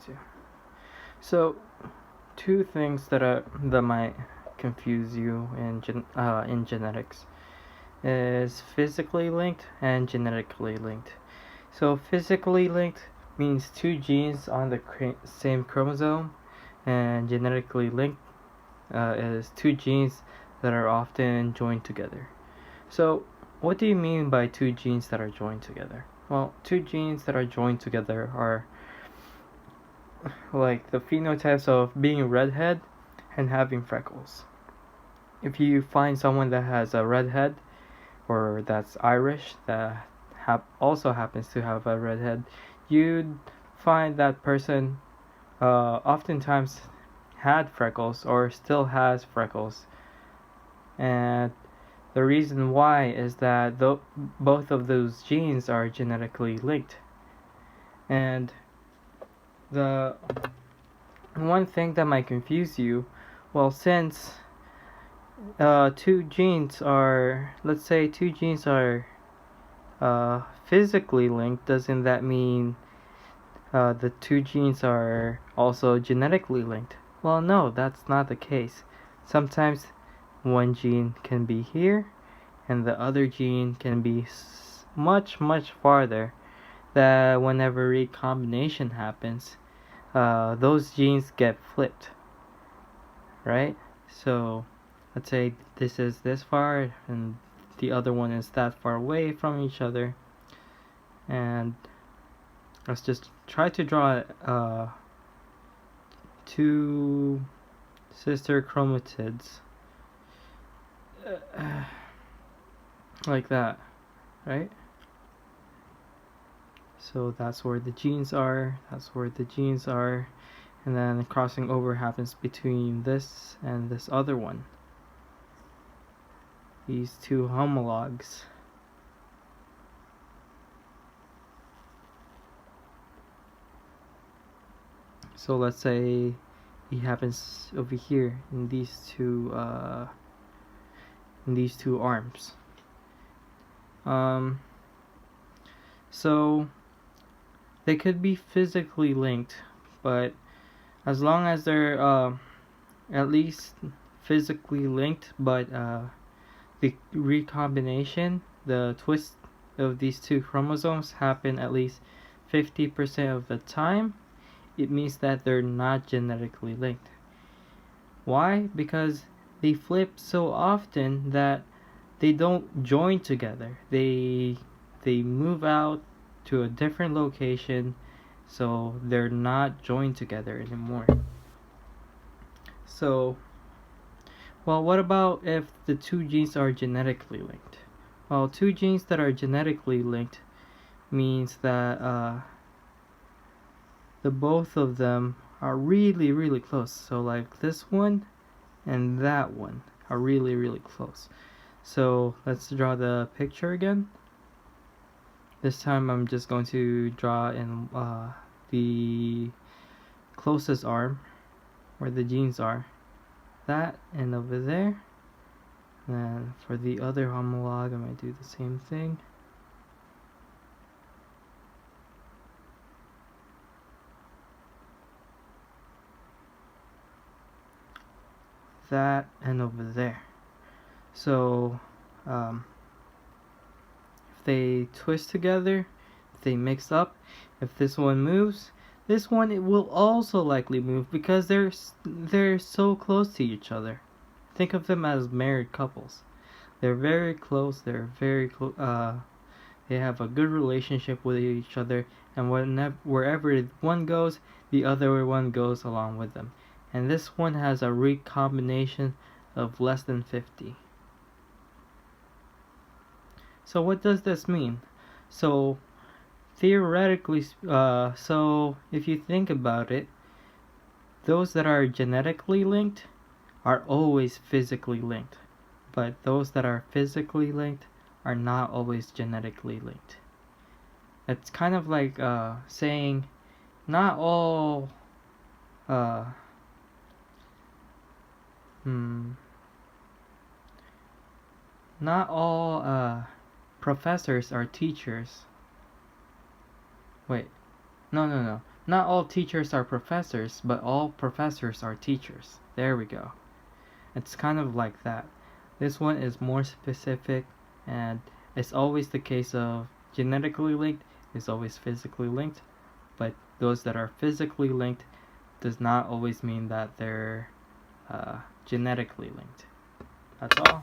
to. So, two things that might confuse you in genetics is physically linked and genetically linked. So, physically linked means two genes on the same chromosome, and genetically linked is two genes that are often joined together. So, what do you mean by two genes that are joined together? Well, two genes that are joined together are like the phenotypes of being redhead and having freckles. If you find someone that has a redhead or that's Irish that also happens to have a redhead, you'd find that person oftentimes had freckles or still has freckles. And the reason why is that both of those genes are genetically linked. And the one thing that might confuse you, well, since two genes are, let's say two genes are physically linked, doesn't that mean the two genes are also genetically linked? Well, no, that's not the case. Sometimes one gene can be here and the other gene can be much farther, that whenever recombination happens, those genes get flipped, right? So let's say this is this far and the other one is that far away from each other, and let's just try to draw two sister chromatids like that, right? So that's where the genes are, and then crossing over happens between this and this other one. These two homologs. So let's say it happens over here in these two arms. So they could be physically linked, but as long as they're at least physically linked, but the recombination, the twist of these two chromosomes happen at least 50% of the time, it means that they're not genetically linked. Why? Because they flip so often that they don't join together. They move out to a different location, so they're not joined together anymore. So, well, what about if the two genes are genetically linked? Well, two genes that are genetically linked means that the both of them are really close. So like this one and that one are really close. So let's draw the picture again. This time I'm just going to draw in the closest arm where the genes are. That and over there. And then for the other homolog, I might do the same thing. That and over there. So if they twist together, if they mix up, if this one moves, this one it will also likely move because they're so close to each other. Think of them as married couples. They're very close. They have a good relationship with each other, and wherever one goes, the other one goes along with them. And this one has a recombination of less than 50. So what does this mean? So theoretically, so if you think about it, those that are genetically linked are always physically linked, but those that are physically linked are not always genetically linked. It's kind of like saying not all professors are teachers. Wait, no. Not all teachers are professors, but all professors are teachers. There we go. It's kind of like that. This one is more specific, and it's always the case of genetically linked is always physically linked, but those that are physically linked does not always mean that they're genetically linked. That's all.